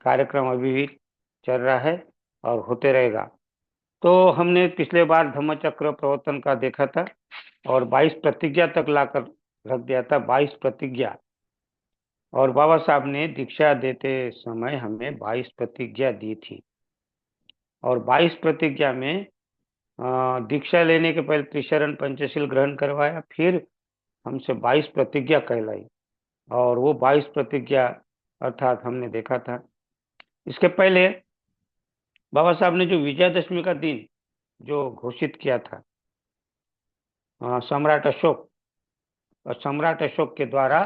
कार्यक्रम अभी भी चल रहा है और होते रहेगा। तो हमने पिछले बार धम्मचक्र प्रवर्तन का देखा था और 22 प्रतिज्ञा तक लाकर रख दिया था, 22 प्रतिज्ञा। और बाबा साहब ने दीक्षा देते समय हमें 22 प्रतिज्ञा दी थी। और 22 प्रतिज्ञा में दीक्षा लेने के पहले त्रिशरण पंचशील ग्रहण करवाया, फिर हमसे 22 प्रतिज्ञा कहलाई। और वो 22 प्रतिज्ञा अर्थात हमने देखा था। इसके पहले बाबा साहब ने जो विजयादशमी का दिन जो घोषित किया था, सम्राट अशोक, और सम्राट अशोक के द्वारा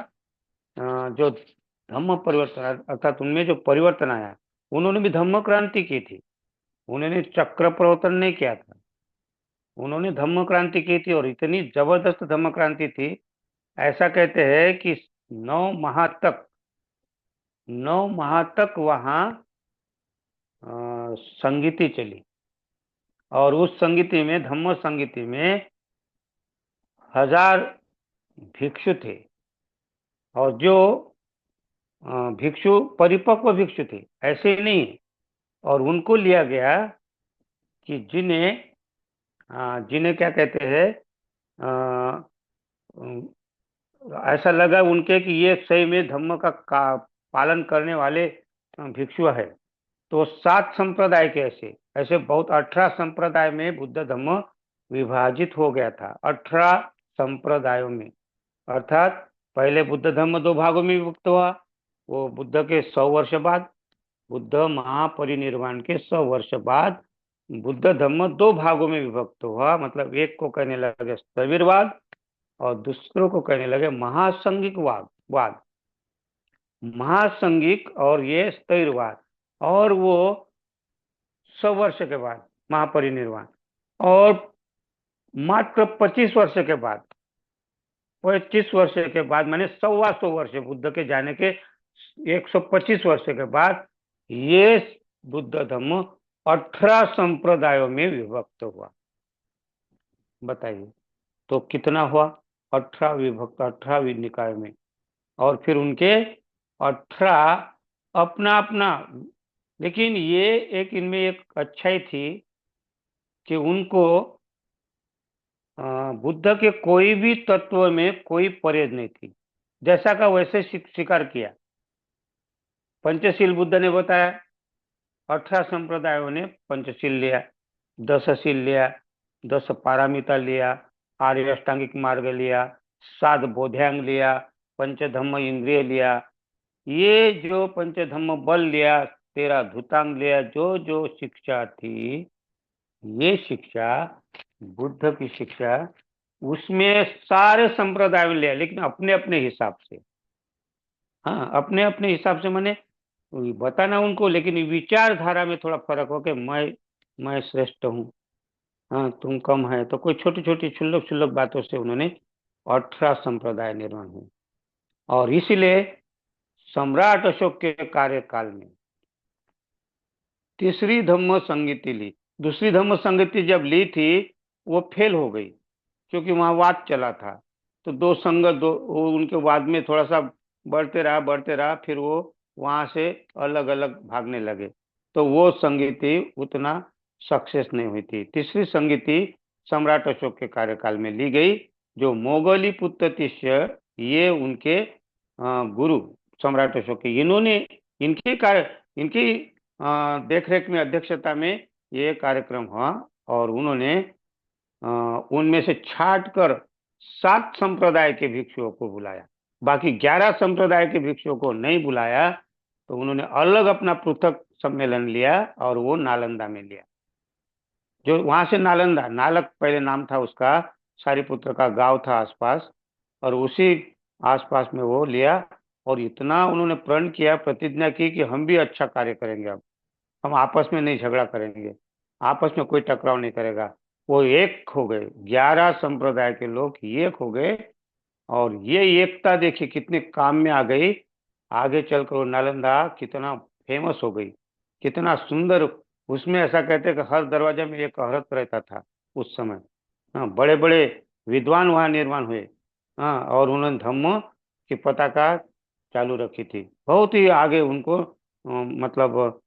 जो धम्म परिवर्तन अर्थात उनमें जो परिवर्तन आया, उन्होंने भी धम्म क्रांति की थी। उन्होंने चक्र प्रवर्तन नहीं किया था, उन्होंने धम्म क्रांति की थी। और इतनी जबरदस्त धम्म क्रांति थी, ऐसा कहते हैं कि 9 माह तक, 9 माह तक वहां संगीति चली। और उस संगीति में, धम्म संगीति में 1000 भिक्षु थे। और जो भिक्षु परिपक्व भिक्षु थे, ऐसे नहीं। और उनको लिया गया कि जिन्हें जिन्हें क्या कहते हैं, ऐसा लगा उनके कि ये सही में धम्म का पालन करने वाले भिक्षु है। तो 7 संप्रदाय के ऐसे ऐसे बहुत 18 संप्रदाय में बुद्ध धम्म विभाजित हो गया था, 18 संप्रदायों में। अर्थात पहले बुद्ध धम्म 2 भागों में विभक्त हुआ, वो बुद्ध के 100 वर्ष बाद, बुद्ध महापरिनिर्वाण के 100 वर्ष बाद बुद्ध धम्म 2 भागों में विभक्त हुआ। मतलब एक को कहने लगे स्थविरवाद और दूसरों को कहने लगे महासंगिक वाद। महासंगिक और ये स्थविरवाद। और वो 100 वर्ष के बाद महापरिनिर्वाण, और मात्र 25 वर्ष के बाद, 25 वर्ष के बाद माने 125 वर्ष, बुद्ध के जाने के 125 वर्ष के बाद ये बुद्ध धम्म 18 संप्रदायों में विभक्त हुआ। बताइए तो कितना हुआ, 18 विभक्त, 18 निकाय में। और फिर उनके 18 अपना अपना। लेकिन ये एक इनमें एक अच्छाई थी कि उनको बुद्ध के कोई भी तत्व में कोई परहेज नहीं थी, जैसा का वैसे स्वीकार किया। पंचशील बुद्ध ने बताया, 18 संप्रदायों ने पंचशील लिया, 10 शील लिया, 10 पारामिता लिया, आर्य अष्टांगिक मार्ग लिया, 7 बोधांग लिया, पंचधम्म इंद्रिय लिया, ये जो पंचधम्म बल लिया, 13 धुतांग लिया, जो जो शिक्षा थी, ये शिक्षा बुद्ध की शिक्षा, उसमें सारे संप्रदाय में लिया, लेकिन अपने अपने हिसाब से। हाँ, अपने अपने हिसाब से, मैंने बताना उनको, लेकिन विचारधारा में थोड़ा फर्क हो कि मैं श्रेष्ठ हूँ, हाँ तुम कम है। तो कोई छोटी छोटी क्षुल्लक क्षुल्लक बातों से उन्होंने 18 संप्रदाय निर्माण हुए। और इसीलिए सम्राट अशोक के कार्यकाल में तीसरी धम्म संगीति ली। दूसरी धम्म संगीति जब ली थी, वो फेल हो गई, क्योंकि वहां वाद चला था। तो दो संघ, उनके वाद में थोड़ा सा बढ़ते रहा, फिर वो वहां से अलग अलग भागने लगे। तो वो संगीति उतना सक्सेस नहीं हुई थी। तीसरी संगीति सम्राट अशोक के कार्यकाल में ली गई, जो मोगली पुत्र तिष्य, ये उनके गुरु सम्राट अशोक के, इन्होंने इनकी देखरेख में, अध्यक्षता में ये कार्यक्रम हुआ। और उन्होंने उनमें से छांट कर 7 संप्रदाय के भिक्षुओं को बुलाया, बाकी 11 संप्रदाय के भिक्षुओं को नहीं बुलाया। तो उन्होंने अलग अपना पृथक सम्मेलन लिया, और वो नालंदा में लिया। जो वहां से नालंदा, नालक पहले नाम था उसका, सारीपुत्र का गांव था आसपास, और उसी आसपास में वो लिया। और इतना उन्होंने प्रण किया, प्रतिज्ञा की कि हम भी अच्छा कार्य करेंगे, अब हम आपस में नहीं झगड़ा करेंगे, आपस में कोई टकराव नहीं करेगा। वो एक हो गए, 11 संप्रदाय के लोग एक हो गए। और ये एकता देखिए कितने काम में आ गई। आगे चलकर वो नालंदा कितना फेमस हो गई, कितना सुंदर। उसमें ऐसा कहते हैं कि हर दरवाजे में एक औरत रहता था उस समय। हाँ, बड़े बड़े विद्वान वहां निर्माण हुए। हाँ, और उन्होंने धम्म की पताका चालू रखी थी। बहुत ही आगे उनको मतलब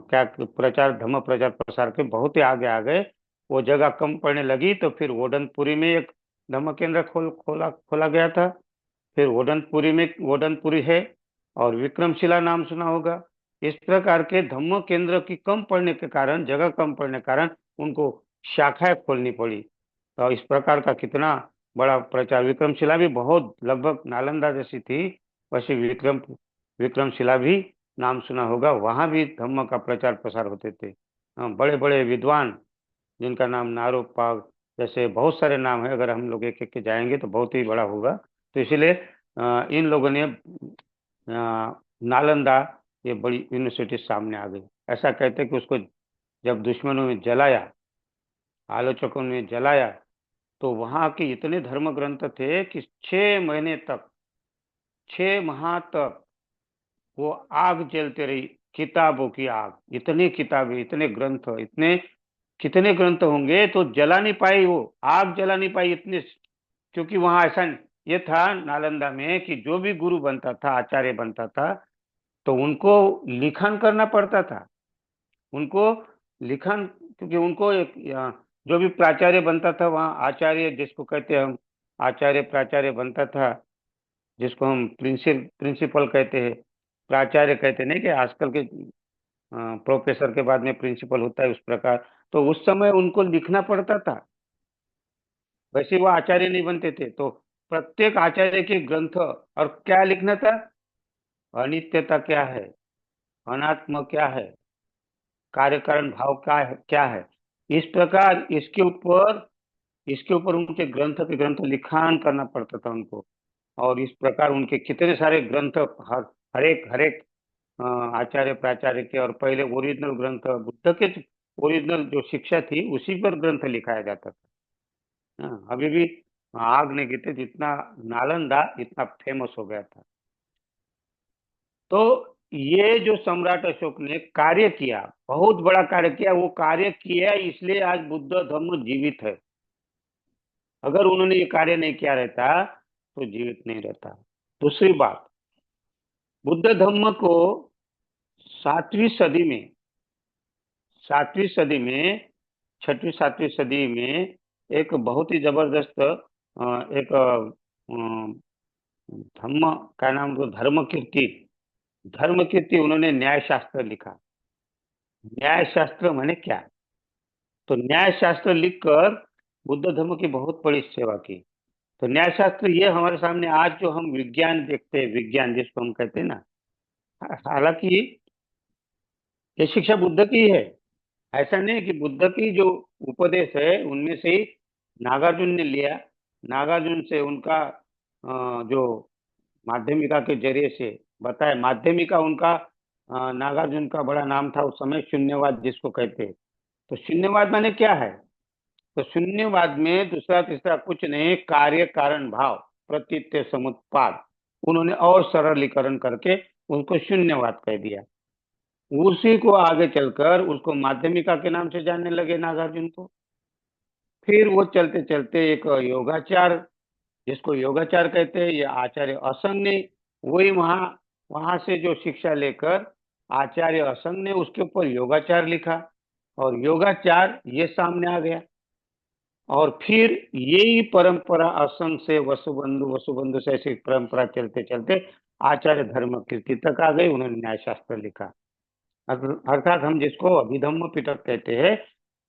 क्या प्रचार, धम्म प्रचार प्रसार के बहुत ही आगे आ गए। वो जगह कम पड़ने लगी तो फिर वोडनपुरी में एक धम्म केंद्र खोला खोला गया था। फिर वोडनपुरी है, और विक्रमशिला नाम सुना होगा। इस प्रकार के धम्म केंद्र की कम पड़ने के कारण, जगह कम पड़ने के कारण उनको शाखाएं खोलनी पड़ी। तो इस प्रकार का कितना बड़ा प्रचार, विक्रमशिला भी बहुत लगभग नालंदा जैसी थी, वैसे विक्रमशिला भी नाम सुना होगा। वहां भी धम्म का प्रचार प्रसार होते थे। बड़े बड़े विद्वान जिनका नाम नारोपाग, जैसे बहुत सारे नाम है, अगर हम लोग एक एक के जाएंगे तो बहुत ही बड़ा होगा। तो इसलिए इन लोगों ने नालंदा, ये बड़ी यूनिवर्सिटी सामने आ गई। ऐसा कहते हैं कि उसको जब दुश्मनों ने जलाया, आलोचकों ने जलाया, तो वहां के इतने धर्म ग्रंथ थे कि 6 महीने तक, 6 माह तक वो आग जलते रही, किताबों की आग। इतनी किताबें, इतने ग्रंथ, इतने कितने ग्रंथ होंगे, तो जला नहीं पाई वो, आग जला नहीं पाई इतने। क्योंकि वहां ऐसा ये था नालंदा में कि जो भी गुरु बनता था, आचार्य बनता था, तो उनको लिखन करना पड़ता था। उनको लिखन, क्योंकि उनको एक जो भी प्राचार्य बनता था वहाँ, आचार्य जिसको कहते हैं हम, आचार्य प्राचार्य बनता था, जिसको हम प्रिंसिपल कहते हैं, प्राचार्य कहते नहीं कि आजकल के प्रोफेसर के बाद में प्रिंसिपल होता है, उस प्रकार। तो उस समय उनको लिखना पड़ता था, वैसे वो आचार्य नहीं बनते थे। तो प्रत्येक आचार्य के ग्रंथ, और क्या लिखना था, अनित्यता क्या है, अनात्म क्या है, कार्य कारण भाव क्या है। इस प्रकार इसके ऊपर उनके ग्रंथ लिखान करना पड़ता था उनको। और इस प्रकार उनके कितने सारे ग्रंथ, हर हर एक आचार्य प्राचार्य के, और पहले ओरिजिनल ग्रंथ बुद्ध के, ओरिजिनल जो शिक्षा थी उसी पर ग्रंथ लिखाया जाता था। हाँ, अभी भी आग नहीं गिरते, जितना नालंदा इतना फेमस हो गया था। तो ये जो सम्राट अशोक ने कार्य किया, बहुत बड़ा कार्य किया, वो कार्य किया इसलिए आज बुद्ध धर्म जीवित है। अगर उन्होंने ये कार्य नहीं किया रहता तो जीवित नहीं रहता। दूसरी बात, बुद्ध धर्म को सातवीं सदी में, सातवीं सदी में, छठवीं सातवीं सदी में एक बहुत ही जबरदस्त एक धम्म, क्या नाम, तो धर्म कीर्ति, धर्म कीर्ति उन्होंने न्याय शास्त्र लिखा। न्याय शास्त्र माने क्या? तो न्याय शास्त्र लिखकर बुद्ध धर्म की बहुत बड़ी सेवा की। तो न्याय शास्त्र ये हमारे सामने आज जो हम विज्ञान देखते हैं, विज्ञान जिसको हम कहते हैं ना, हालांकि ये शिक्षा बुद्ध की है। ऐसा नहीं कि बुद्ध की जो उपदेश है उनमें से ही नागार्जुन ने लिया। नागार्जुन से उनका जो माध्यमिका के जरिए से बताया, माध्यमिका उनका नागार्जुन का बड़ा नाम था उस समय, शून्यवाद जिसको कहते हैं। तो शून्यवाद माने क्या है? तो शून्यवाद में दूसरा तीसरा कुछ नहीं, कार्य कारण भाव, प्रतीत्य समुत्पाद, उन्होंने और सरलीकरण करके उसको शून्यवाद कह दिया। उसी को आगे चलकर उसको माध्यमिका के नाम से जानने लगे नागार्जुन को। फिर वो चलते चलते एक योगाचार, जिसको योगाचार कहते हैं, ये आचार्य असंग ने, वही वहां वहां से जो शिक्षा लेकर आचार्य असंग ने उसके ऊपर योगाचार लिखा, और योगाचार ये सामने आ गया। और फिर यही परंपरा असंग से वसुबंधु, वसुबंधु से ऐसी परंपरा चलते चलते आचार्य धर्म कीर्ति तक आ गई। उन्होंने न्यायशास्त्र लिखा। अर्थात हम जिसको अभिधम्म पिटक कहते हैं,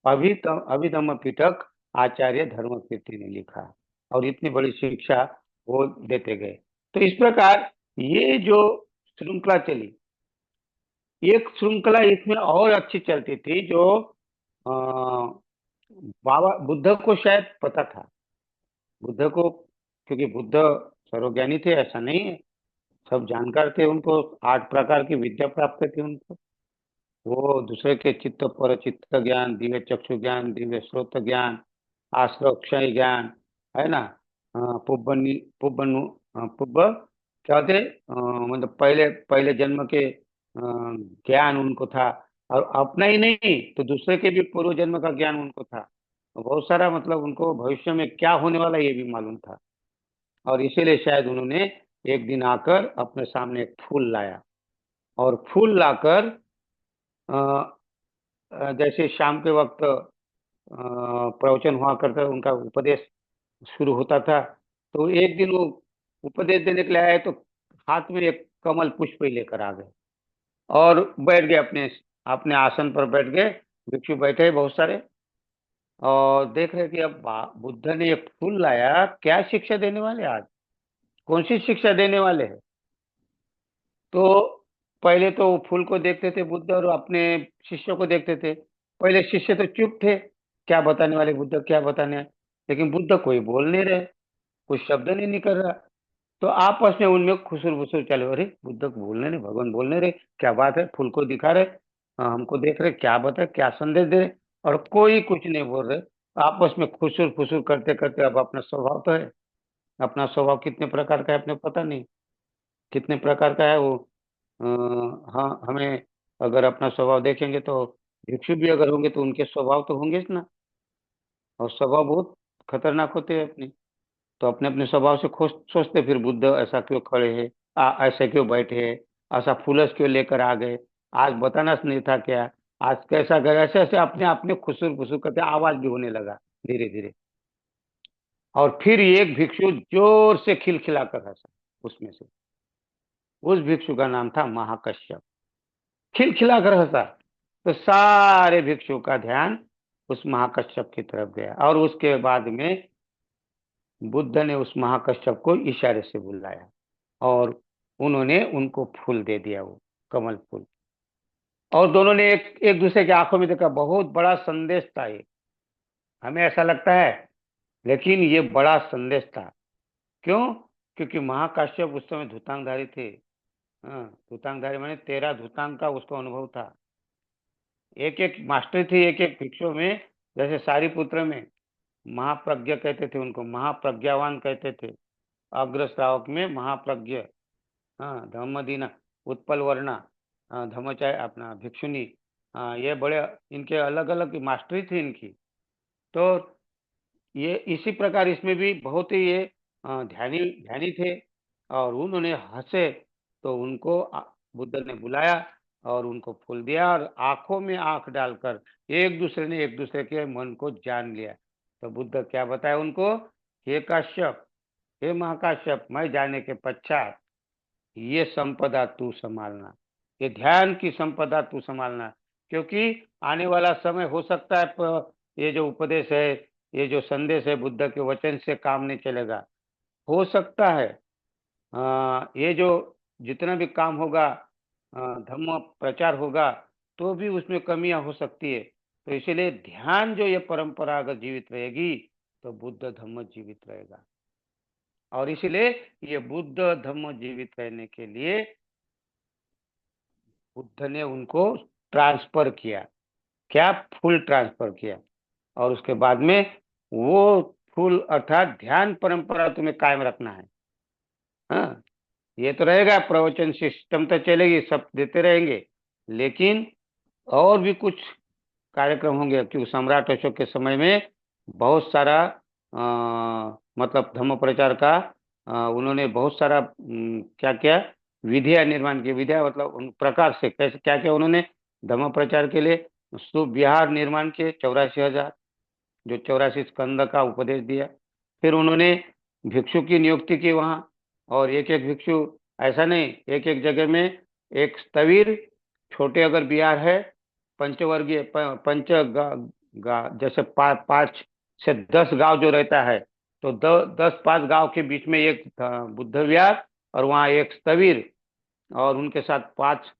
अभिधम्म पिटक आचार्य धर्म कीर्ति ने लिखा, और इतनी बड़ी शिक्षा वो देते गए। तो इस प्रकार ये जो श्रृंखला चली, एक श्रृंखला इसमें और अच्छी चलती थी, जो अ, बाबा बुद्ध को शायद पता था। बुद्ध को, क्योंकि बुद्ध सर्वज्ञानी थे ऐसा नहीं है, सब जानकार थे, उनको 8 प्रकार की विद्या प्राप्त थी उनको। वो दूसरे के चित्त पर चित्त ज्ञान, दिव्य चक्षु ज्ञान, दिव्य श्रोत ज्ञान, आश्रव क्षय ज्ञान, है ना, पुब्बनी पुब्बनु पुब्ब क्या होते, मतलब पहले पहले जन्म के ज्ञान उनको था। और अपना ही नहीं तो दूसरे के भी पूर्व जन्म का ज्ञान उनको था। बहुत सारा, मतलब उनको भविष्य में क्या होने वाला ये भी मालूम था। और इसीलिए शायद उन्होंने एक दिन आकर अपने सामने एक फूल लाया, और फूल लाकर जैसे शाम के वक्त प्रवचन हुआ करता, उनका उपदेश शुरू होता था। तो एक दिन वो उपदेश देने के लिए आए, तो हाथ में एक कमल पुष्प ही लेकर आ गए और बैठ गए अपने अपने आसन पर बैठ गए। भिक्षु बैठे हैं बहुत सारे, और देख रहे कि अब बुद्ध ने एक फूल लाया, क्या शिक्षा देने वाले आज, कौन सी शिक्षा देने वाले हैं। तो पहले तो वो फूल को देखते थे बुद्ध, और अपने शिष्यों को देखते थे। पहले शिष्य तो चुप थे, क्या बताने वाले बुद्ध, क्या बताने वाले। लेकिन बुद्ध कोई बोल नहीं रहे, कुछ शब्द नहीं निकल रहा। तो आपस में उनमें खुसुर फुसुर चले, अरे बुद्ध को बोलने नहीं, भगवान बोलने रहे, क्या बात है, फूल को दिखा रहे, हाँ, हमको देख रहे, क्या बता, क्या संदेश दे रहे। और कोई कुछ नहीं बोल रहे, आपस में खुसुर फुसुर करते करते, अब अपना स्वभाव तो है, अपना स्वभाव कितने प्रकार का है अपने पता नहीं, कितने प्रकार का है वो। अ, हाँ, हमें अगर अपना स्वभाव देखेंगे तो भिक्षु भी अगर होंगे तो उनके स्वभाव तो होंगे ना, और स्वभाव बहुत खतरनाक होते हैं अपने। तो अपने अपने स्वभाव से खुश सोचते, फिर बुद्ध ऐसा क्यों खड़े हैं, ऐसे क्यों बैठे हैं, ऐसा फुलस क्यों लेकर आ गए, आज बताना नहीं था क्या, आज कैसा गया, ऐसे ऐसे अपने अपने खुसुर फुसुर करते, आवाज भी होने लगा धीरे धीरे। और फिर एक भिक्षु जोर से खिलखिलाकर हंसा उसमें से। उस भिक्षु का नाम था महाकश्यप। खिलखिलाकर हंसा, तो सारे भिक्षु का ध्यान उस महाकश्यप की तरफ गया, और उसके बाद में बुद्ध ने उस महाकश्यप को इशारे से बुलाया, और उन्होंने उनको फूल दे दिया, वो कमल फूल। और दोनों ने एक एक दूसरे की आंखों में देखा, बहुत बड़ा संदेश था ये, हमें ऐसा लगता है, लेकिन ये बड़ा संदेश था। क्यों? क्योंकि महाकाश्यप उस समय धुतांगधारी थे। हाँ, धुतांगधारी माने 13 धुतांग का उसको अनुभव था। एक एक मास्टर थे एक एक भिक्षु में। जैसे सारिपुत्र में महाप्रज्ञ कहते थे उनको, महाप्रज्ञावान कहते थे। अग्र श्रावक में महाप्रज्ञ, हाँ, धम्मदीना, उत्पल वर्णा, धर्मचार्य अपना भिक्षुनी, हाँ, ये बड़े इनके अलग अलग मास्टरी थी इनकी। तो ये इसी प्रकार इसमें भी बहुत ही ये ध्यानी ध्यानी थे। और उन्होंने हंसे, तो उनको बुद्ध ने बुलाया और उनको फूल दिया, और आंखों में आंख डालकर एक दूसरे ने एक दूसरे के मन को जान लिया। तो बुद्ध क्या बताया उनको, हे काश्यप, हे महाकाश्यप, मैं जाने के पश्चात ये संपदा तू संभालना, ये ध्यान की संपदा तू संभालना। क्योंकि आने वाला समय हो सकता है ये जो उपदेश है, ये जो संदेश है बुद्ध के वचन से काम नहीं चलेगा। हो सकता है ये जो जितना भी काम होगा, धम्म प्रचार होगा, तो भी उसमें कमियां हो सकती है। तो इसीलिए ध्यान जो ये परंपरा अगर जीवित रहेगी, तो बुद्ध धम्म जीवित रहेगा। और इसीलिए ये बुद्ध धम्म जीवित रहने के लिए बुद्ध ने उनको ट्रांसफर किया, क्या, फुल ट्रांसफर किया। और उसके बाद में वो फुल अर्थात ध्यान परंपरा तुम्हें कायम रखना है। हाँ, ये तो रहेगा, प्रवचन सिस्टम तो चलेगी, सब देते रहेंगे, लेकिन और भी कुछ कार्यक्रम होंगे। क्योंकि सम्राट अशोक के समय में बहुत सारा मतलब धर्म प्रचार का उन्होंने बहुत सारा क्या क्या विधिया निर्माण की, विधिया मतलब उन प्रकार से कैसे क्या क्या उन्होंने धर्म प्रचार के लिए शुभ विहार निर्माण किए 84,000, जो 84 स्कंद का उपदेश दिया। फिर उन्होंने भिक्षु की नियुक्ति की वहाँ, और एक एक भिक्षु, ऐसा नहीं, एक एक जगह में एक स्थविर, छोटे अगर बिहार है, पंचवर्गीय पंच जैसे 5 से 10 गांव जो रहता है, तो 10 5 गांव के बीच में एक बुद्ध विहार, और वहाँ एक स्थविर, और उनके साथ 5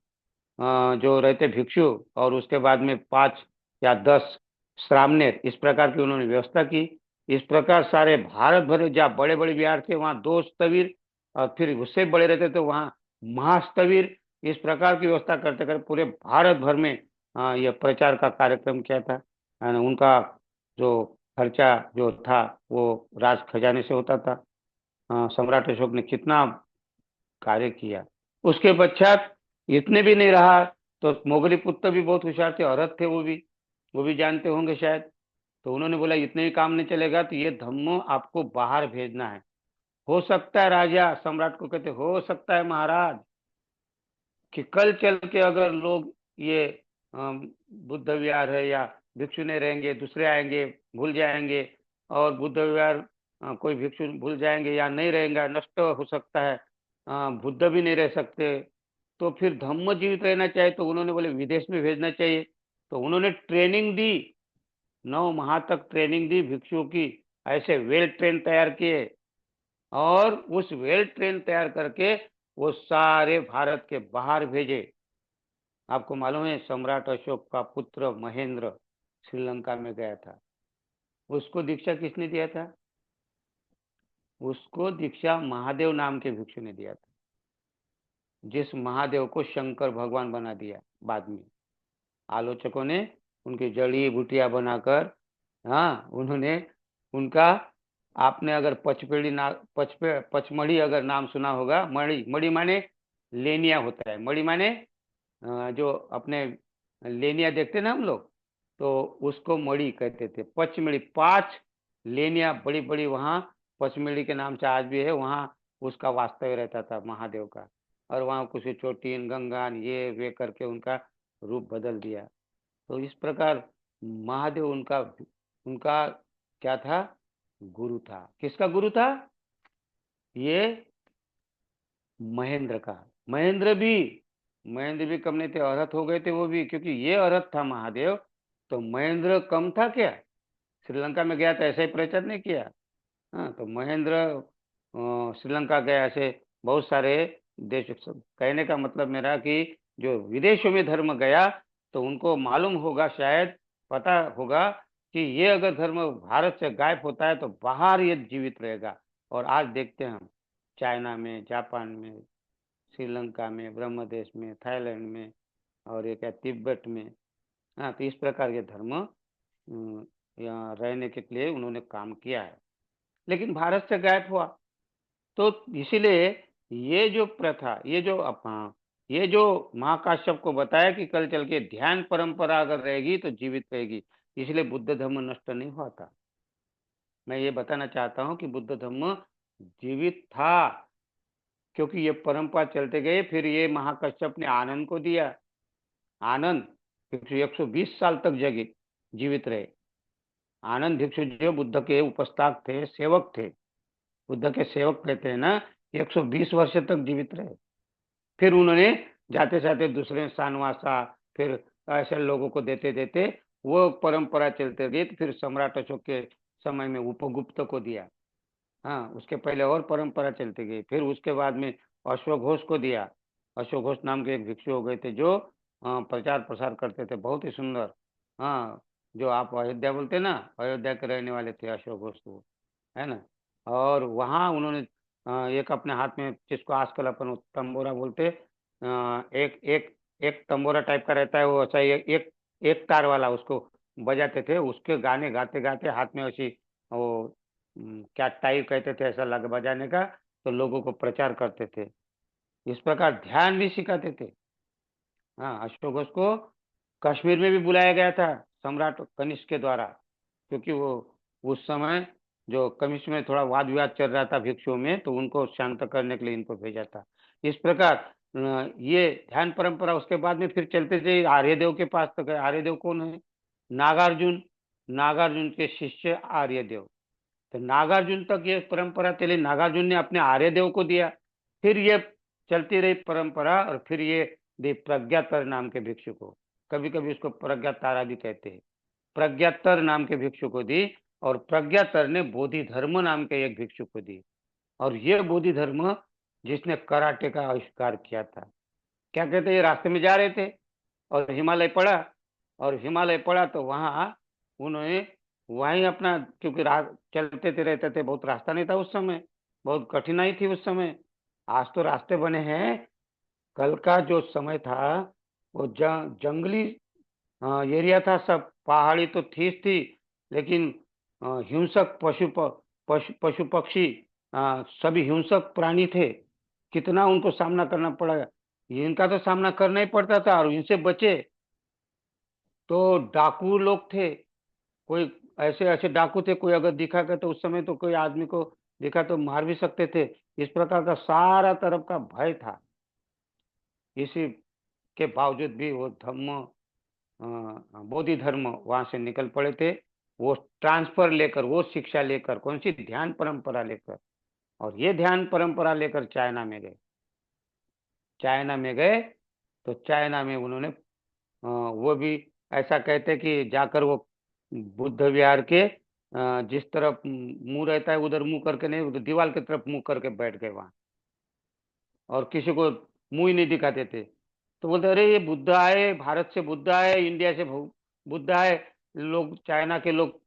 जो रहते भिक्षु, और उसके बाद में 5 या 10 श्रामणेर, इस प्रकार की उन्होंने व्यवस्था की। इस प्रकार सारे भारत भर जहाँ बड़े बड़े विहार थे वहाँ 2 स्थविर, और फिर उससे बड़े रहते तो वहाँ महास्थविर, इस प्रकार की व्यवस्था करते करते पूरे भारत भर में यह प्रचार का कार्यक्रम किया था। और उनका जो खर्चा जो था वो राज खजाने से होता था। सम्राट अशोक ने कितना कार्य किया। उसके पश्चात इतने भी नहीं रहा, तो मोगली पुत्र भी बहुत होशियार थे, औरत थे वो भी जानते होंगे शायद। तो उन्होंने बोला इतने भी काम नहीं चलेगा, तो ये धम्मो आपको बाहर भेजना है। हो सकता है राजा सम्राट को कहते, हो सकता है महाराज, कि कल चल के अगर लोग ये अम, बुद्ध विहार है या भिक्षु नहीं रहेंगे, दूसरे आएंगे, भूल जाएंगे, और बुद्ध विहार कोई भिक्षु भूल जाएंगे या नहीं रहेगा, नष्ट हो सकता है, बुद्ध भी नहीं रह सकते, तो फिर धम्म जीवित रहना चाहिए, तो उन्होंने बोले विदेश में भेजना चाहिए। तो उन्होंने ट्रेनिंग दी, 9 माह तक ट्रेनिंग दी भिक्षुओं की, ऐसे वेल ट्रेन तैयार किए, और उस वेल ट्रेन तैयार करके वो सारे भारत के बाहर भेजे। आपको मालूम है सम्राट अशोक का पुत्र महेंद्र श्रीलंका में गया था, उसको दीक्षा किसने दिया था? उसको दीक्षा महादेव नाम के भिक्षु ने दिया था, जिस महादेव को शंकर भगवान बना दिया बाद में आलोचकों ने, उनकी जड़ी बूटियां बनाकर। हाँ, उन्होंने उनका, आपने अगर पचपेड़ी ना पचमढ़ी अगर नाम सुना होगा, मढ़ी, मढ़ी माने लेनिया होता है, मढ़ी माने जो अपने लेनिया देखते ना हम लोग, तो उसको मढ़ी कहते थे। पचमढ़ी, 5 लेनिया बड़ी बड़ी वहाँ पचमढ़ी के नाम से आज भी है, वहाँ उसका वास्तव्य रहता था महादेव का। और वहाँ कुछ चोटीन गंगान ये वे करके उनका रूप बदल दिया। तो इस प्रकार महादेव उनका उनका क्या था? गुरु था। किसका गुरु था? ये महेंद्र का। महेंद्र भी कम नहीं थे, अरहत हो गए थे वो भी, क्योंकि ये अरहत था महादेव, तो महेंद्र कम था क्या? श्रीलंका में गया था ऐसा ही प्रचार नहीं किया। हाँ, तो महेंद्र श्रीलंका गया, ऐसे बहुत सारे देश। कहने का मतलब मेरा कि जो विदेशों में धर्म गया, तो उनको मालूम होगा, शायद पता होगा कि ये अगर धर्म भारत से गायब होता है तो बाहर ये जीवित रहेगा। और आज देखते हैं हम, चाइना में, जापान में, श्रीलंका में, ब्रह्म देश में, थाईलैंड में, और ये क्या तिब्बत में। हाँ, तो इस प्रकार के धर्म यहाँ रहने के लिए उन्होंने काम किया है, लेकिन भारत से गायब हुआ। तो इसीलिए ये जो प्रथा, ये जो महाकाश्यप को बताया कि कल चल के ध्यान परंपरा अगर रहेगी तो जीवित रहेगी, इसलिए बुद्ध धर्म नष्ट नहीं हुआ था। मैं ये बताना चाहता हूँ कि बुद्ध धर्म जीवित था, क्योंकि ये परंपरा चलते गए। फिर ये महाकश्यप ने आनंद को दिया। आनंद भिक्षु 120 साल तक जगे, जीवित रहे। आनंद भिक्षु जो बुद्ध के उपस्ताक थे, सेवक थे, बुद्ध के सेवक कहते हैं ना, 120 वर्ष तक जीवित रहे। फिर उन्होंने जाते जाते दूसरे शानवासा, फिर ऐसे लोगों को देते देते वो परंपरा चलते गई। तो फिर सम्राट अशोक के समय में उपगुप्त को दिया। हाँ, उसके पहले और परंपरा चलती गई। फिर उसके बाद में अश्वघोष को दिया। अश्वघोष नाम के एक भिक्षु हो गए थे, जो प्रचार प्रसार करते थे, बहुत ही सुंदर। हाँ, जो आप अयोध्या बोलते ना, अयोध्या के रहने वाले थे अश्वघोष, वो है ना। और वहाँ उन्होंने एक अपने हाथ में, जिसको आजकल अपन तंबोरा बोलते, एक एक एक तंबोरा टाइप का रहता है वो, ऐसा एक तार वाला, उसको बजाते थे। उसके गाने गाते गाते हाथ में ऐसी वो क्या टाई कहते थे, ऐसा लग बजाने का, तो लोगों को प्रचार करते थे। इस प्रकार ध्यान भी सिखाते थे। हाँ, अशोक को कश्मीर में भी बुलाया गया था सम्राट कनिष्क के द्वारा, क्योंकि वो उस समय जो कनिष्क में थोड़ा वाद विवाद चल रहा था भिक्षुओं में, तो उनको शांत करने के लिए इनको भेजा था। इस प्रकार ये ध्यान परंपरा उसके बाद में फिर चलते थे आर्यदेव के पास तक गए। आर्यदेव कौन है? नागार्जुन। नागार्जुन के शिष्य आर्यदेव। तो नागार्जुन तक ये परंपरा चली, नागार्जुन ने अपने आर्यदेव को दिया। फिर ये चलती रही परंपरा, और फिर ये दी प्रज्ञातर नाम के भिक्षु को। कभी कभी उसको प्रज्ञातारा भी कहते हैं। प्रज्ञातर नाम के भिक्षु को दी, और प्रज्ञातर ने बोधि धर्म नाम के एक भिक्षु को दी। और ये बोधि धर्म जिसने कराटे का आविष्कार किया था। क्या कहते हैं, ये रास्ते में जा रहे थे और हिमालय पड़ा, और हिमालय पड़ा तो वहां उन्होंने वहीं अपना, क्योंकि चलते थे रहते थे, बहुत रास्ता नहीं था उस समय, बहुत कठिनाई थी उस समय। आज तो रास्ते बने हैं। कल का जो समय था वो जंगली एरिया था, सब पहाड़ी तो थी, लेकिन हिंसक पशु पक्षी, सभी हिंसक प्राणी थे। कितना उनको सामना करना पड़ा। इनका तो सामना करना ही पड़ता था, और इनसे बचे तो डाकू लोग थे। कोई ऐसे ऐसे डाकू थे, कोई अगर दिखा कर तो उस समय तो कोई आदमी को दिखा तो मार भी सकते थे। इस प्रकार का सारा तरफ का भय था। इसी के बावजूद भी वो धम्म बोधि धर्म वहां से निकल पड़े थे। वो ट्रांसफर लेकर, वो शिक्षा लेकर, कौन सी ध्यान परंपरा लेकर, और ये ध्यान परंपरा लेकर चाइना में गए। चाइना में गए तो चाइना में उन्होंने वो भी ऐसा कहते कि जाकर वो बुद्ध विहार के जिस तरफ मुंह रहता है उधर मुंह करके नहीं, उधर दीवार की तरफ मुंह करके बैठ गए वहां, और किसी को मुंह ही नहीं दिखाते थे। तो बोलते अरे ये बुद्ध आए, भारत से बुद्ध आए, इंडिया से बुद्ध आए। लोग, चाइना के लोग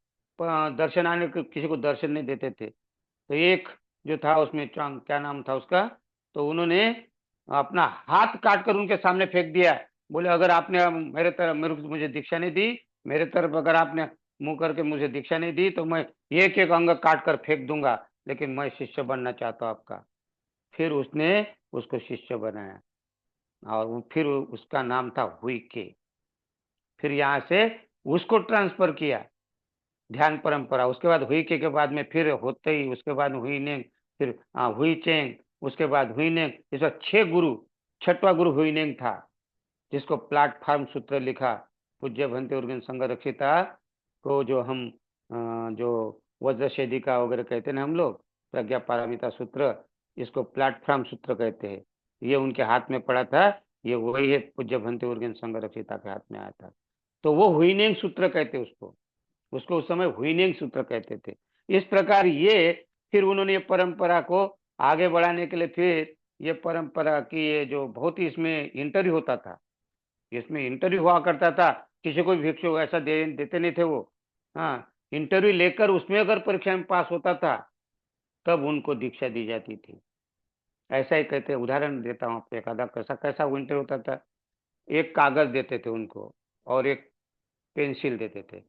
दर्शन आने को किसी को दर्शन नहीं देते थे। तो एक जो था उसमें चांग, क्या नाम था उसका, तो उन्होंने अपना हाथ काट कर उनके सामने फेंक दिया। बोले अगर आपने मेरे तरफ, मेरे को मुझे दीक्षा नहीं दी, मेरे तरफ अगर आपने मुंह करके मुझे दीक्षा नहीं दी तो मैं एक एक अंग काट कर फेंक दूंगा, लेकिन मैं शिष्य बनना चाहता हूं आपका। फिर उसने उसको शिष्य बनाया, और फिर उसका नाम था हुई के। फिर यहाँ से उसको ट्रांसफर किया ध्यान परंपरा। उसके बाद हुई के बाद में फिर होते ही उसके बाद हुई ने, फिर हुई चेंग, उसके बाद हुई ने, इस बार 6 गुरु, छठवा गुरु हुई नेंग था, जिसको प्लेटफॉर्म सूत्र लिखा पूज्य भंते उर्गेन संघ रक्षिता को, जो हम जो वज्रशेदिका वगैरह कहते हैं ना हम लोग, प्रज्ञा पारमिता सूत्र, इसको प्लेटफॉर्म सूत्र कहते हैं। ये उनके हाथ में पड़ा था, ये वही है, पूज्य भंते उर्गेन संघ रक्षिता के हाथ में आया था। तो वो हुईनेंग सूत्र कहते उसको, उसको उस समय हुईनेंग सूत्र कहते थे। इस प्रकार ये, फिर उन्होंने ये परंपरा को आगे बढ़ाने के लिए, फिर ये परंपरा की ये जो बहुत ही, इसमें इंटरव्यू होता था, इसमें इंटरव्यू हुआ करता था। किसी को भी भिक्षु ऐसा देते नहीं थे वो। हाँ, इंटरव्यू लेकर उसमें अगर परीक्षा में पास होता था तब उनको दीक्षा दी जाती थी। ऐसा ही कहते, उदाहरण देता हूँ आपको एक आधा, कैसा कैसा वो इंटरव्यू होता था। एक कागज देते थे उनको, और एक पेंसिल देते थे,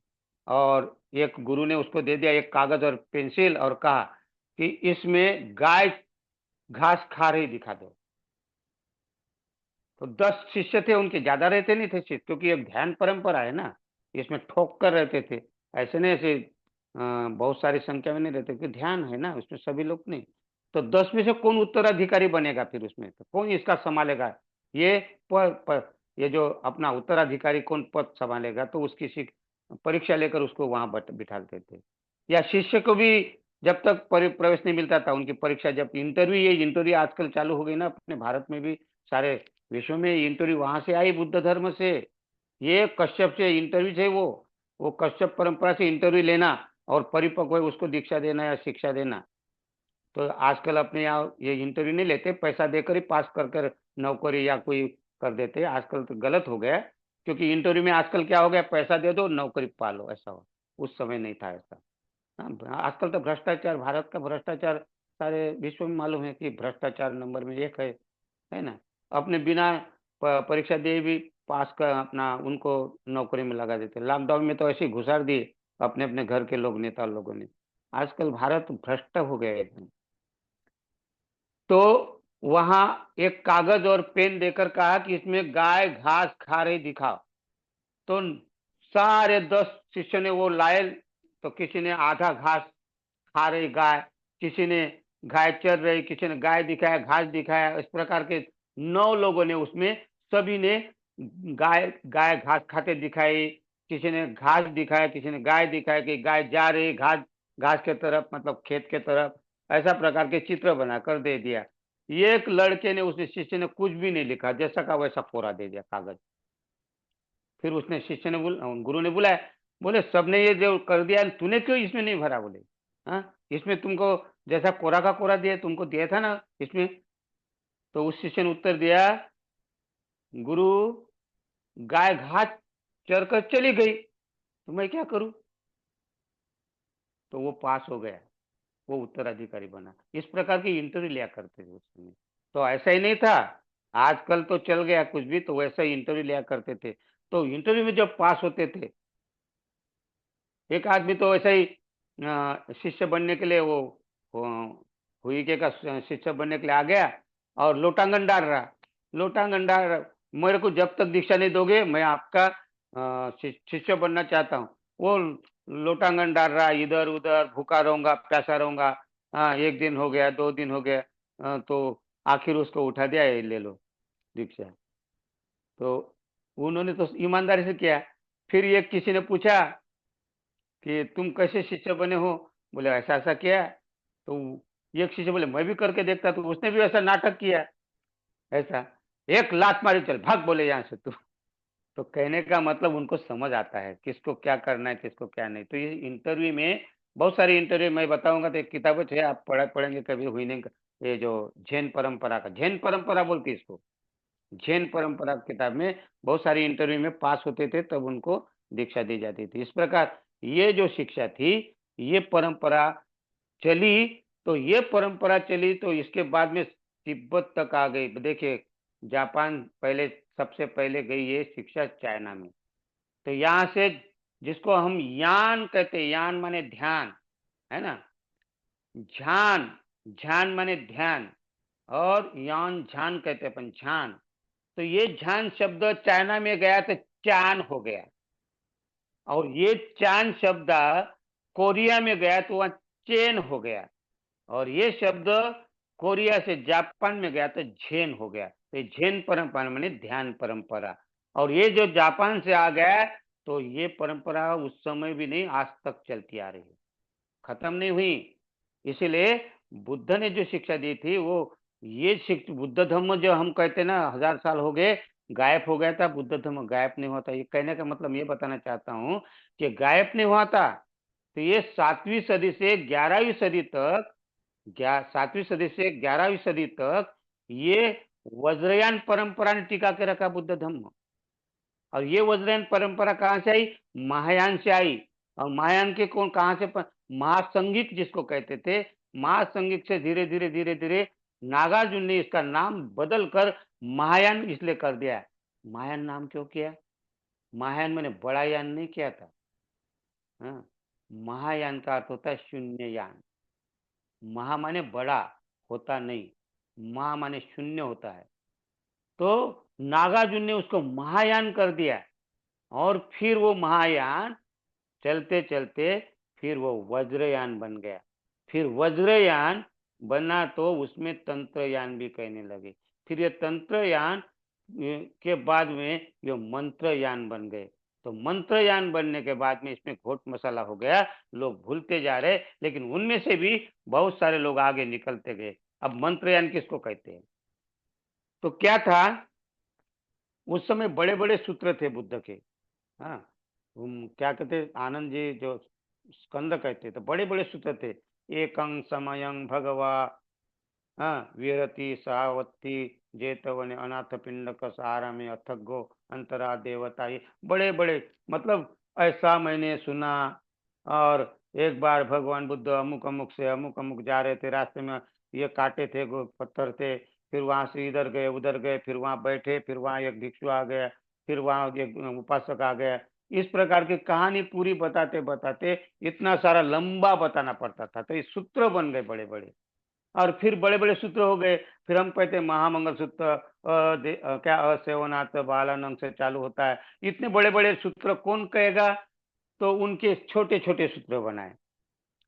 और एक गुरु ने उसको दे दिया एक कागज और पेंसिल, और कहा कि इसमें गाय घास खा रही दिखा दो। तो 10 शिष्य थे उनके, ज्यादा रहते नहीं थे शिष्य, क्योंकि एक ध्यान परंपरा है ना, इसमें ठोक कर रहते थे। ऐसे नहीं, ऐसे बहुत सारी संख्या में नहीं रहते, क्योंकि ध्यान है ना उसमें, सभी लोग नहीं। तो 10 में से कौन उत्तराधिकारी बनेगा, फिर उसमें तो कौन इसका संभालेगा, ये ये जो अपना उत्तराधिकारी कौन पद संभालेगा, तो उसकी परीक्षा लेकर उसको वहां बिठाते थे। या शिष्य को भी जब तक प्रवेश नहीं मिलता था, उनकी परीक्षा, जब इंटरव्यू, ये इंटरव्यू आजकल चालू हो गई ना अपने भारत में भी, सारे विश्व में इंटरव्यू वहां से आई, बुद्ध धर्म से। ये कश्यप से इंटरव्यू थे वो कश्यप परंपरा से इंटरव्यू लेना, और परिपक्व है उसको दीक्षा देना या शिक्षा देना। तो आजकल अपने यहाँ ये इंटरव्यू नहीं लेते, पैसा देकर ही पास कर कर नौकरी या कोई कर देते हैं। आजकल तो गलत हो गया है, क्योंकि इंटरव्यू में आजकल क्या हो गया, पैसा दे दो नौकरी पालो, ऐसा हो। उस समय नहीं था ऐसा। हाँ, आजकल तो भ्रष्टाचार, भारत का भ्रष्टाचार सारे विश्व में मालूम है कि भ्रष्टाचार नंबर में एक है ना। अपने बिना परीक्षा दिए भी पास कर अपना उनको नौकरी में लगा देते। लॉकडाउन में तो ऐसे ही घुसार दिए अपने अपने घर के लोग, नेता लोगों ने। आजकल भारत भ्रष्ट हो गया है एकदम। तो वहां एक कागज और पेन देकर कहा कि इसमें गाय घास खा रही दिखाओ। तो सारे 10 शिष्यों ने वो लाए, तो किसी ने आधा घास खा रही गाय, किसी ने गाय चर रही, किसी ने गाय दिखाया, घास दिखाया, इस प्रकार के 9 लोगों ने उसमें, सभी ने गाय गाय घास खाते दिखाई। किसी ने घास दिखाया, किसी ने गाय दिखाया कि गाय जा रही घास घास के तरफ, मतलब खेत के तरफ। ऐसा प्रकार के चित्र बनाकर दे दिया। एक लड़के ने, उसने शिष्य ने कुछ भी नहीं लिखा, जैसा का वैसा कोरा दे दिया कागज। फिर उसने शिष्य ने गुरु ने बुलाया, बोले सबने ये जो कर दिया, तूने क्यों इसमें नहीं भरा? बोले हाँ, इसमें तुमको जैसा कोरा का कोरा दिया, तुमको दिया था ना इसमें। तो उस शिष्य ने उत्तर दिया, गुरु, गाय घास चर कर चली गई, तो मैं क्या करूं? तो वो पास हो गया, वो उत्तराधिकारी बना। इस प्रकार की इंटरव्यू लिया करते थे उस समय। तो ऐसा ही नहीं था, आजकल तो चल गया कुछ भी, तो वैसा ही इंटरव्यू लिया करते थे। तो इंटरव्यू में जब पास होते थे, एक आदमी तो ऐसा ही शिष्य बनने के लिए वो हुई के का शिष्य बनने के लिए आ गया, और लोटांगन डाल रहा, लोटांगन डाल रहा, मेरे को जब तक दीक्षा नहीं दोगे मैं आपका शिष्य बनना चाहता हूँ। वो लोटांगन डाल रहा, इधर उधर, भूखा रहूंगा, प्यासा रहूंगा। हाँ, 1 दिन हो गया, 2 दिन हो गया, तो आखिर उसको उठा दिया, ये ले लो दीक्षा। तो उन्होंने तो ईमानदारी से किया। फिर एक किसी ने पूछा कि तुम कैसे शिष्य बने हो? बोले ऐसा ऐसा किया। तो एक शिष्य बोले मैं भी करके देखता, तो उसने भी ऐसा नाटक किया। ऐसा एक लात मारी, चल भाग बोले यहाँ से तू। तो कहने का मतलब उनको समझ आता है किसको क्या करना है, किसको क्या नहीं। तो ये इंटरव्यू में, बहुत सारी इंटरव्यू मैं बताऊंगा, तो एक किताबें है, आप पढ़ेंगे कभी, हुई नहीं। ये जो जैन परंपरा का, जैन परंपरा बोलती है इसको, जैन परंपरा किताब में बहुत सारी इंटरव्यू में पास होते थे, तब उनको दीक्षा दी जाती थी। इस प्रकार ये जो शिक्षा थी, ये परंपरा चली। तो ये परंपरा चली तो इसके बाद में तिब्बत तक आ गई। देखिए, जापान पहले, सबसे पहले गई ये शिक्षा चाइना में। तो यहाँ से, जिसको हम यान कहते हैं, यान माने ध्यान, है ना, ध्यान, ध्यान माने ध्यान, और यान ध्यान कहते हैं अपन, ध्यान। तो ये ध्यान शब्द चाइना में गया तो चान हो गया, और ये चान शब्द कोरिया में गया तो वहां चेन हो गया, और ये शब्द कोरिया से जापान में गया तो झेन हो गया। तो झेन परंपरा माने ध्यान परंपरा। और ये जो जापान से आ गया, तो ये परंपरा उस समय भी नहीं, आज तक चलती आ रही है, खत्म नहीं हुई। इसीलिए बुद्ध ने जो शिक्षा दी थी, वो ये शिक्षा, बुद्ध धर्म जो हम कहते हैं ना, 1000 साल हो गए गायब हो गया था, बुद्ध धर्म गायब नहीं हुआ था। ये कहने का मतलब ये बताना चाहता हूँ कि गायब नहीं हुआ था। तो ये 7वीं सदी से 11वीं सदी तक, 7वीं सदी से 11वीं सदी तक ये वज्रयान परंपरा ने टिका के रखा बुद्ध धर्म। और ये वज्रयान परंपरा कहाँ से आई? महायान से आई। और महायान के कौन, कहाँ से महासंगिक जिसको कहते थे, महासंगिक से धीरे धीरे धीरे धीरे नागार्जुन ने इसका नाम बदल कर महायान इसलिए कर दिया। महायान नाम क्यों किया? महायान मैंने बड़ा यान नहीं किया था। हाँ, महायान का अर्थ होता है शून्य यान। महा माने बड़ा होता नहीं, महा माने शून्य होता है। तो नागार्जुन ने उसको महायान कर दिया, और फिर वो महायान चलते चलते फिर वो वज्रयान बन गया। फिर वज्रयान बना तो उसमें तंत्रयान भी कहने लगे। फिर ये तंत्रयान के बाद में ये मंत्रयान बन गए। तो मंत्रयान बनने के बाद में इसमें घोट मसाला हो गया, लोग भूलते जा रहे, लेकिन उनमें से भी बहुत सारे लोग आगे निकलते गए। अब मंत्रयान किसको कहते हैं? तो क्या था, उस समय बड़े बड़े सूत्र थे बुद्ध के। हाँ, क्या कहते, आनंद जी जो स्कंद कहते, तो बड़े बड़े सूत्र थे। एकं समयं भगवा, हाँ, विहरति सावत्ति जेतवने अनाथ पिंडक सारा में अथगो अंतरा देवता, ये बड़े बड़े, मतलब ऐसा मैंने सुना। और एक बार भगवान बुद्ध अमुक अमुक से अमुक अमुक जा रहे थे, रास्ते में ये कांटे थे, पत्थर थे, फिर वहां से इधर गए उधर गए, फिर वहां बैठे, फिर वहां एक भिक्षु आ गया, फिर वहां एक उपासक आ गया। इस प्रकार की कहानी पूरी बताते बताते इतना सारा लंबा बताना पड़ता था, तो ये सूत्र बन गए बड़े बड़े। और फिर बड़े बड़े सूत्र हो गए। फिर हम कहते हैं महामंगल सूत्र, क्या असेवनात् बालानंग से चालू होता है। इतने बड़े बड़े सूत्र कौन कहेगा? तो उनके छोटे छोटे सूत्र बनाए,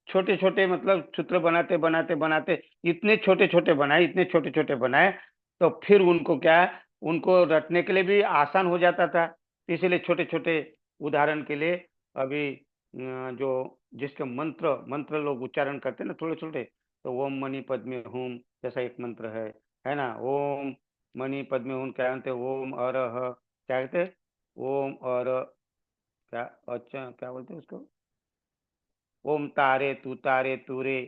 छोटे छोटे, मतलब सूत्र बनाते बनाते बनाते इतने छोटे छोटे बनाए, इतने छोटे छोटे बनाए। तो फिर उनको क्या, उनको रटने के लिए भी आसान हो जाता था। इसीलिए छोटे छोटे, उदाहरण के लिए अभी जो जिसके मंत्र मंत्र लोग उच्चारण करते हैं ना, थोड़े छोटे, तो ओम मणि पद्मे हूम जैसा एक मंत्र है ना, ओम मणि पद्मे हूम, क्या कहते हैं, ओम अरह, क्या कहते हैं, ओम अर, क्या, अच्छा क्या बोलते हैं उसको, ओम तारे तू तारे तू रे,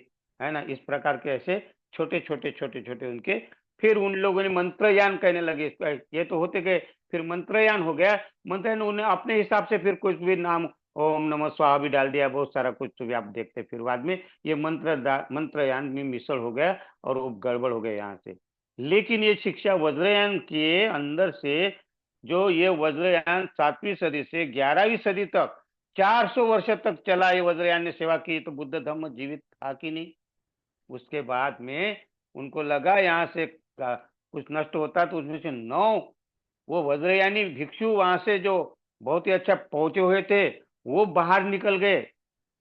है ना। इस प्रकार के ऐसे छोटे छोटे छोटे छोटे उनके, फिर उन लोगों ने मंत्रयान कहने लगे। ये तो होते गए, फिर मंत्रयान हो गया। मंत्रयान उन्हें अपने हिसाब से फिर कुछ भी नाम, ओम नमः स्वाहा भी डाल दिया, बहुत सारा कुछ भी आप देखते। फिर बाद में ये मंत्रयान में मिसल हो गया, और वो गड़बड़ हो गया यहाँ से। लेकिन ये शिक्षा वज्रयान के अंदर से, जो ये वज्रयान 7वीं सदी से 11वीं सदी तक, 400 वर्ष तक चला, ये वज्रयान ने सेवा की, तो बुद्ध धर्म जीवित था कि नहीं? उसके बाद में उनको लगा यहाँ से कुछ नष्ट होता, तो उसमें से 9 वो वज्रयानी भिक्षु वहां से जो बहुत ही अच्छा पहुंचे हुए थे, वो बाहर निकल गए।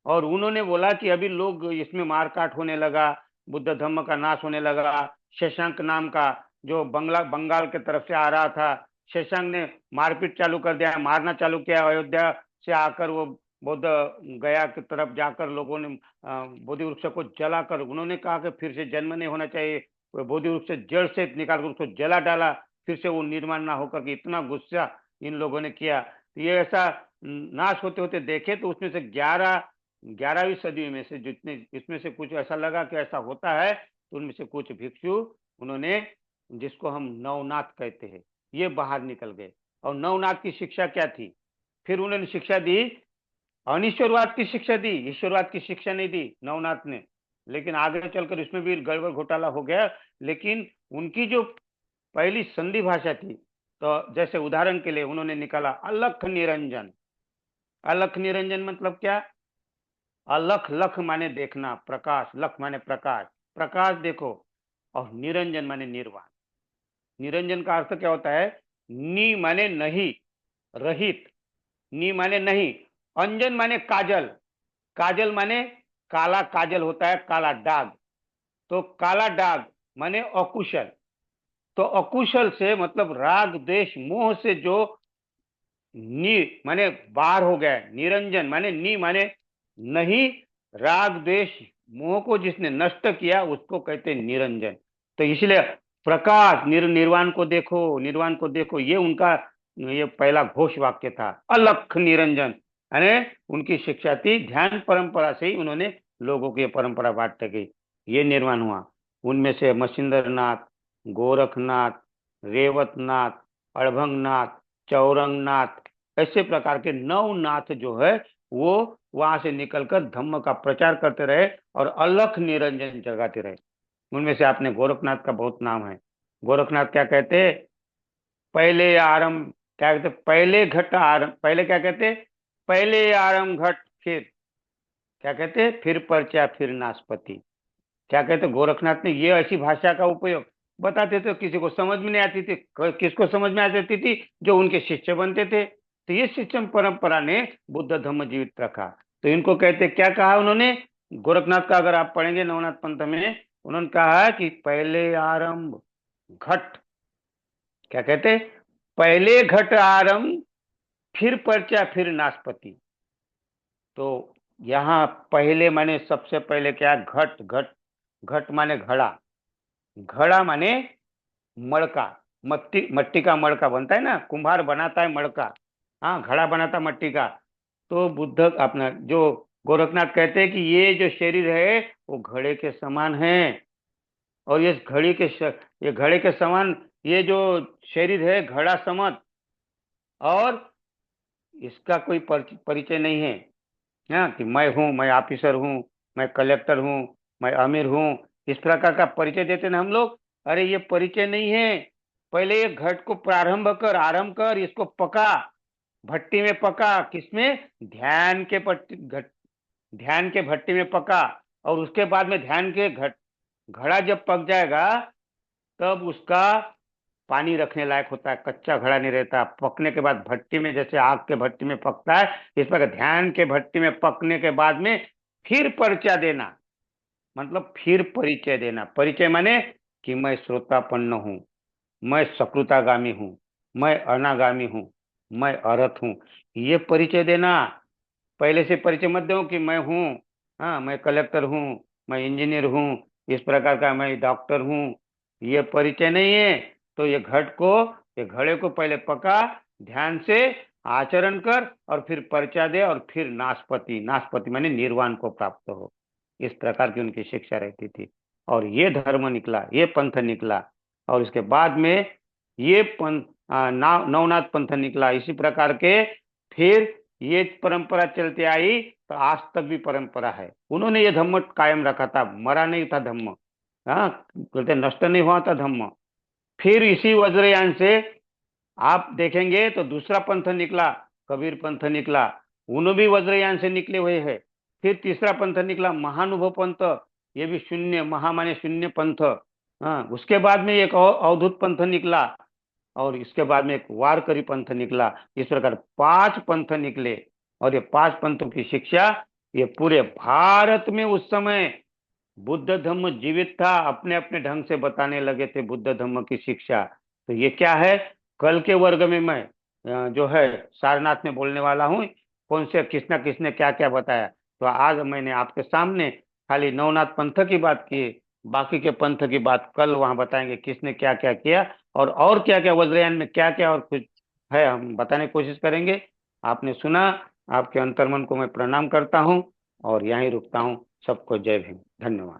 और उन्होंने बोला कि अभी लोग इसमें मारकाट होने लगा, बुद्ध धर्म का नाश होने लगा। शशांक नाम का, जो बंगाल के तरफ से आ रहा था, शेषांग ने मारपीट चालू कर दिया, मारना चालू किया। अयोध्या से आकर वो बौद्ध गया की तरफ जाकर लोगों ने बोधि वृक्ष को जलाकर उन्होंने कहा कि फिर से जन्म नहीं होना चाहिए, बोधि वृक्ष से जड़ से निकालकर उसको जला डाला, फिर से वो निर्माण ना होकर के। इतना गुस्सा इन लोगों ने किया। तो ये ऐसा नाश होते होते देखे तो उसमें से 11वीं सदी में से जितने इसमें से कुछ ऐसा लगा कि ऐसा होता है, तो उनमें से कुछ भिक्षु उन्होंने, जिसको हम नवनाथ कहते हैं, ये बाहर निकल गए। और नवनाथ की शिक्षा क्या थी? फिर उन्होंने शिक्षा दी, अनिश्वरवाद की शिक्षा दी, ईश्वरवाद की शिक्षा नहीं दी नवनाथ ने। लेकिन आगे चलकर इसमें भी गड़बड़ घोटाला हो गया। लेकिन उनकी जो पहली संधि भाषा थी, तो जैसे उदाहरण के लिए उन्होंने निकाला अलख निरंजन। अलख निरंजन मतलब क्या? अलख, लख माने देखना, प्रकाश, लख माने प्रकाश, प्रकाश देखो, और निरंजन माने निर्वाण। निरंजन का अर्थ क्या होता है? नी माने नहीं, रहित, नी माने नहीं, अंजन माने काजल, काजल माने काला, काजल होता है काला दाग, तो काला दाग माने अकुशल। तो अकुशल से मतलब राग द्वेष मोह से जो नी माने बाहर हो गया, निरंजन माने नी माने नहीं, राग द्वेष मोह को जिसने नष्ट किया उसको कहते हैं निरंजन। तो इसलिए प्रकाश, निर्वाण को देखो, निर्वाण को देखो, ये उनका ये पहला घोष वाक्य था, अलख निरंजन। यानी उनकी शिक्षा थी, ध्यान परंपरा से ही उन्होंने लोगों की परंपरा बांट गई, ये निर्माण हुआ। उनमें से मच्छिंद्रनाथ, गोरखनाथ, रेवतनाथ, अड़भंगनाथ, चौरंगनाथ, ऐसे प्रकार के 9 नाथ जो है वो वहां से निकलकर धम्म का प्रचार करते रहे और अलख निरंजन जगाते रहे। उनमें से आपने गोरखनाथ का बहुत नाम है। गोरखनाथ क्या कहते? पहले आरंभ, क्या कहते? पहले घट आरंभ, पहले क्या कहते? पहले आरंभ घट, फिर क्या कहते? फिर पर्चा, फिर नाशपति। क्या कहते? गोरखनाथ ने ये ऐसी भाषा का उपयोग बताते थे, किसी को समझ में नहीं आती थी। किसको समझ में आ जाती थी? जो उनके शिष्य बनते थे। तो ये शिष्य परंपरा ने बुद्ध धम्म जीवित रखा। तो इनको कहते, क्या कहा उन्होंने? गोरखनाथ का अगर आप पढ़ेंगे नवनाथ पंथ में, उन्होंने कहा कि पहले आरंभ घट, क्या कहते? पहले घट आरंभ, फिर पर्चा, फिर नाशपति। तो यहाँ पहले माने सबसे पहले क्या? घट, घट, घट माने घड़ा, घड़ा माने मड़का, मट्टी, मट्टी का मड़का बनता है ना, कुम्हार बनाता है मड़का, हाँ, घड़ा बनाता मट्टी का। तो बुद्ध अपना जो गोरखनाथ कहते हैं कि ये जो शरीर है वो घड़े के समान है, और ये ये घड़े के समान ये जो शरीर है घड़ा समत, और इसका कोई परिचय नहीं है, हाँ, कि मैं हूँ, मैं ऑफिसर हूँ, मैं कलेक्टर हूँ, मैं अमीर हूँ, इस प्रकार का परिचय देते ना हम लोग। अरे ये परिचय नहीं है। पहले ये घट को आरंभ कर, इसको पका, भट्टी में पका, किसमें? ध्यान के भट्टी में पका। और उसके बाद में ध्यान के घड़ा जब पक जाएगा तब उसका पानी रखने लायक होता है, कच्चा घड़ा नहीं रहता। पकने के बाद भट्टी में, जैसे आग के भट्टी में पकता है, इस प्रकार ध्यान के भट्टी में पकने के बाद में फिर परिचय देना, मतलब फिर परिचय देना। परिचय माने कि मैं श्रोतापन्न हूँ, मैं सकृतागामी हूँ, मैं अनागामी हूँ, मैं अरहत हूँ, ये परिचय देना। पहले से परिचय मत दो कि मैं हूँ, हाँ, मैं कलेक्टर हूँ, मैं इंजीनियर हूँ, इस प्रकार का मैं डॉक्टर हूँ, ये परिचय नहीं है। तो ये घड़े को पहले पका, ध्यान से आचरण कर, और फिर परिचय दे, और फिर नाशपति, नाशपति माने निर्वाण को प्राप्त हो। इस प्रकार की उनकी शिक्षा रहती थी, और ये धर्म निकला, ये पंथ निकला। और इसके बाद में ये नवनाथ पंथ निकला। इसी प्रकार के फिर ये परंपरा चलती आई, तो आज तक भी परंपरा है। उन्होंने ये धम्म कायम रखा था, मरा नहीं था धम्म, हाँ, बोलते नष्ट नहीं हुआ था धम्म। फिर इसी वज्रयान से आप देखेंगे तो दूसरा पंथ निकला, कबीर पंथ निकला, उन्होंने भी वज्रयान से निकले हुए हैं। फिर तीसरा पंथ निकला, महानुभव पंथ, ये भी शून्य, महा माने शून्य पंथ, हाँ। उसके बाद में एक अवधूत पंथ निकला, और इसके बाद में एक वारकरी पंथ निकला। इस प्रकार 5 पंथ निकले, और ये 5 पंथों की शिक्षा ये पूरे भारत में उस समय बुद्ध धम्म जीवित था, अपने अपने ढंग से बताने लगे थे बुद्ध धम्म की शिक्षा। तो ये क्या है? कल के वर्ग में मैं जो है सारनाथ में बोलने वाला हूँ, कौन से किसना किसने क्या क्या बताया। तो आज मैंने आपके सामने खाली नवनाथ पंथ की बात की, बाकी के पंथ की बात कल वहां बताएंगे किसने क्या क्या किया, और क्या क्या वज्रयान में क्या क्या और कुछ है हम बताने की कोशिश करेंगे। आपने सुना, आपके अंतर्मन को मैं प्रणाम करता हूँ और यहीं रुकता हूँ। सबको जय भीम, धन्यवाद।